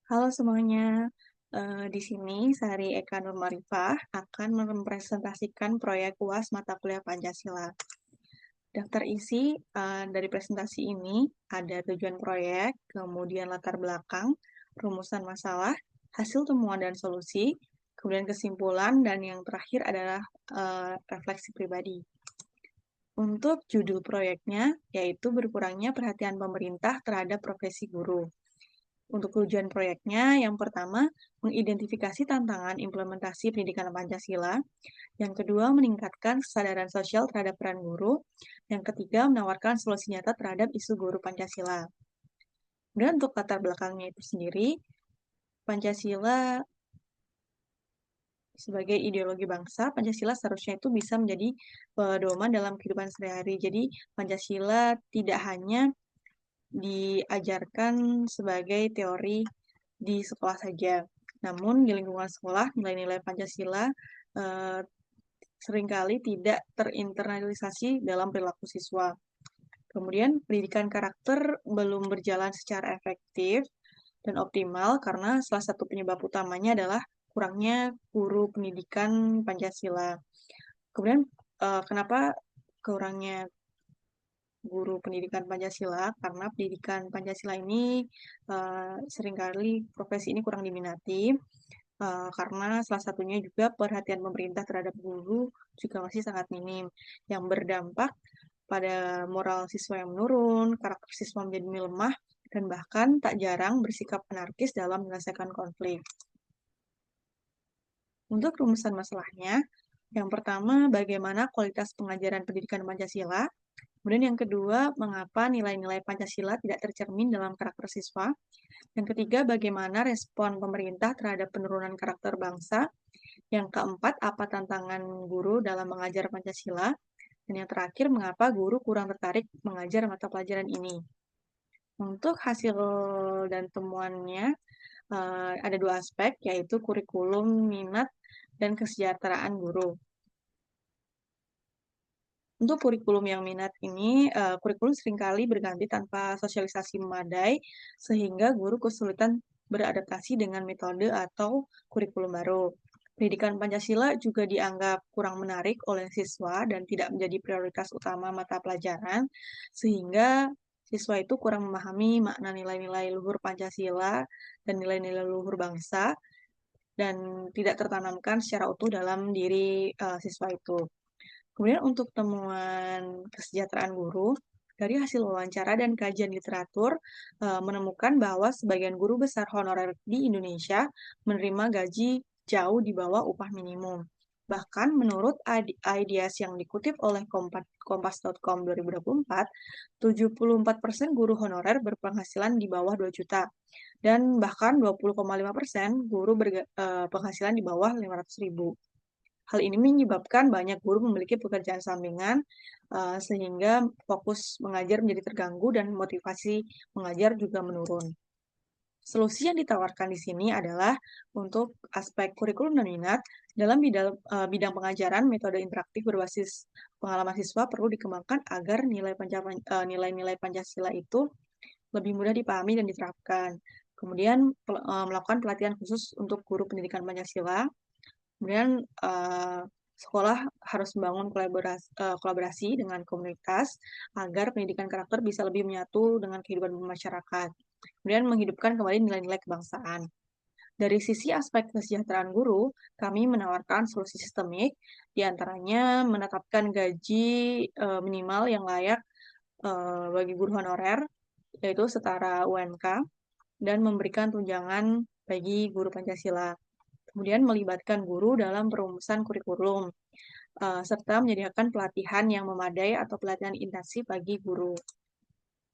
Halo semuanya, di sini Sari Eka Nurmarifah akan mempresentasikan proyek UAS mata kuliah Pancasila. Daftar isi dari presentasi ini ada tujuan proyek, kemudian latar belakang, rumusan masalah, hasil temuan dan solusi, kemudian kesimpulan, dan yang terakhir adalah refleksi pribadi. Untuk judul proyeknya, yaitu berkurangnya perhatian pemerintah terhadap profesi guru. Untuk tujuan proyeknya, yang pertama, mengidentifikasi tantangan implementasi pendidikan Pancasila. Yang kedua, meningkatkan kesadaran sosial terhadap peran guru. Yang ketiga, menawarkan solusi nyata terhadap isu guru Pancasila. Dan untuk latar belakangnya itu sendiri, Pancasila sebagai ideologi bangsa, Pancasila seharusnya itu bisa menjadi pedoman dalam kehidupan sehari-hari. Jadi, Pancasila tidak hanya diajarkan sebagai teori di sekolah saja. Namun di lingkungan sekolah, nilai-nilai Pancasila eh, seringkali tidak terinternalisasi dalam perilaku siswa. Kemudian pendidikan karakter belum berjalan secara efektif dan optimal karena salah satu penyebab utamanya adalah kurangnya guru pendidikan Pancasila. Kemudian kenapa kurangnya guru pendidikan Pancasila? Karena pendidikan Pancasila ini seringkali profesi ini kurang diminati karena salah satunya juga perhatian pemerintah terhadap guru juga masih sangat minim, yang berdampak pada moral siswa yang menurun, karakter siswa menjadi lemah, dan bahkan tak jarang bersikap anarkis dalam menyelesaikan konflik. Untuk rumusan masalahnya, yang pertama, bagaimana kualitas pengajaran pendidikan Pancasila. Kemudian yang kedua, mengapa nilai-nilai Pancasila tidak tercermin dalam karakter siswa. Yang ketiga, bagaimana respon pemerintah terhadap penurunan karakter bangsa. Yang keempat, apa tantangan guru dalam mengajar Pancasila. Dan yang terakhir, mengapa guru kurang tertarik mengajar mata pelajaran ini. Untuk hasil dan temuannya, ada dua aspek, yaitu kurikulum, minat, dan kesejahteraan guru. Untuk kurikulum yang minat ini, kurikulum seringkali berganti tanpa sosialisasi memadai, sehingga guru kesulitan beradaptasi dengan metode atau kurikulum baru. Pendidikan Pancasila juga dianggap kurang menarik oleh siswa dan tidak menjadi prioritas utama mata pelajaran, sehingga siswa itu kurang memahami makna nilai-nilai luhur Pancasila dan nilai-nilai luhur bangsa, dan tidak tertanamkan secara utuh dalam diri siswa itu. Kemudian untuk temuan kesejahteraan guru, dari hasil wawancara dan kajian literatur menemukan bahwa sebagian guru besar honorer di Indonesia menerima gaji jauh di bawah upah minimum. Bahkan menurut IDIAS yang dikutip oleh kompas.com 2024, 74% guru honorer berpenghasilan di bawah 2 juta. Dan bahkan 20,5% guru berpenghasilan di bawah 500.000. Hal ini menyebabkan banyak guru memiliki pekerjaan sampingan, sehingga fokus mengajar menjadi terganggu dan motivasi mengajar juga menurun. Solusi yang ditawarkan di sini adalah untuk aspek kurikulum dan minat, dalam bidang pengajaran, metode interaktif berbasis pengalaman siswa perlu dikembangkan agar nilai-nilai Pancasila itu lebih mudah dipahami dan diterapkan. Kemudian melakukan pelatihan khusus untuk guru pendidikan Pancasila. Kemudian sekolah harus membangun kolaborasi dengan komunitas agar pendidikan karakter bisa lebih menyatu dengan kehidupan masyarakat. Kemudian menghidupkan kembali nilai-nilai kebangsaan. Dari sisi aspek kesejahteraan guru, kami menawarkan solusi sistemik, diantaranya menetapkan gaji minimal yang layak bagi guru honorer, yaitu setara UMK, dan memberikan tunjangan bagi guru Pancasila. Kemudian melibatkan guru dalam perumusan kurikulum, serta menyediakan pelatihan yang memadai atau pelatihan intensif bagi guru.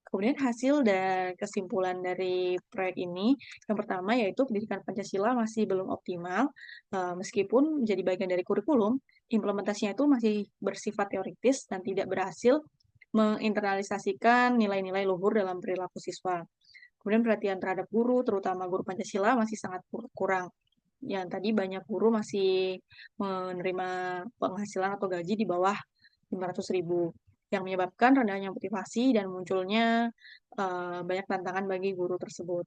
Kemudian hasil dan kesimpulan dari proyek ini, yang pertama yaitu pendidikan Pancasila masih belum optimal, meskipun menjadi bagian dari kurikulum, implementasinya itu masih bersifat teoritis dan tidak berhasil menginternalisasikan nilai-nilai luhur dalam perilaku siswa. Kemudian perhatian terhadap guru, terutama guru Pancasila, masih sangat kurang. Yang tadi banyak guru masih menerima penghasilan atau gaji di bawah 500.000. yang menyebabkan rendahnya motivasi dan munculnya banyak tantangan bagi guru tersebut.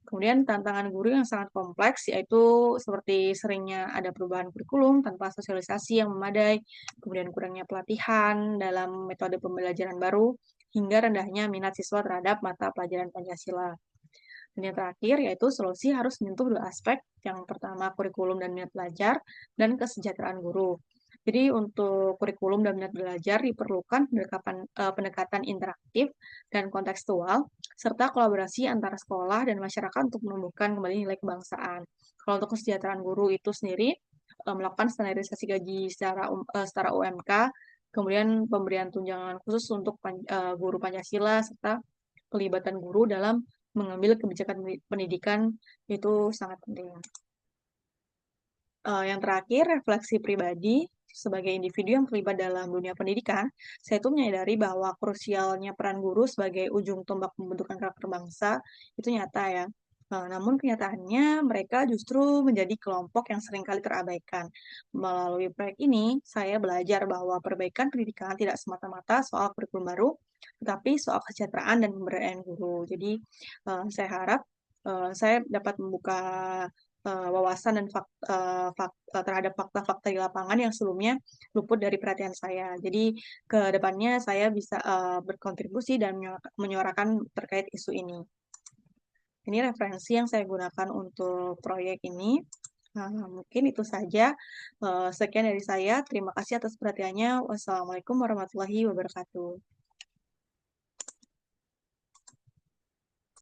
Kemudian tantangan guru yang sangat kompleks yaitu seperti seringnya ada perubahan kurikulum tanpa sosialisasi yang memadai, kemudian kurangnya pelatihan dalam metode pembelajaran baru, hingga rendahnya minat siswa terhadap mata pelajaran Pancasila. Dan yang terakhir yaitu solusi harus menyentuh dua aspek, yang pertama kurikulum dan minat belajar, dan kesejahteraan guru. Jadi untuk kurikulum dan minat belajar diperlukan pendekatan interaktif dan kontekstual, serta kolaborasi antara sekolah dan masyarakat untuk menumbuhkan kembali nilai kebangsaan. Kalau untuk kesejahteraan guru itu sendiri, melakukan standarisasi gaji secara UMK, kemudian pemberian tunjangan khusus untuk guru Pancasila, serta pelibatan guru dalam mengambil kebijakan pendidikan itu sangat penting. Yang terakhir, refleksi pribadi. Sebagai individu yang terlibat dalam dunia pendidikan, saya itu menyadari bahwa krusialnya peran guru sebagai ujung tombak pembentukan karakter bangsa itu nyata ya. Namun kenyataannya mereka justru menjadi kelompok yang seringkali terabaikan. Melalui proyek ini, saya belajar bahwa perbaikan pendidikan tidak semata-mata soal kurikulum baru, tetapi soal kesejahteraan dan pemberdayaan guru. Jadi, saya harap saya dapat membuka wawasan dan terhadap fakta-fakta di lapangan yang sebelumnya luput dari perhatian saya. Jadi ke depannya saya bisa berkontribusi dan menyuarakan terkait isu ini. Ini referensi yang saya gunakan untuk proyek ini. Nah, mungkin itu saja. Sekian dari saya. Terima kasih atas perhatiannya. Wassalamualaikum warahmatullahi wabarakatuh.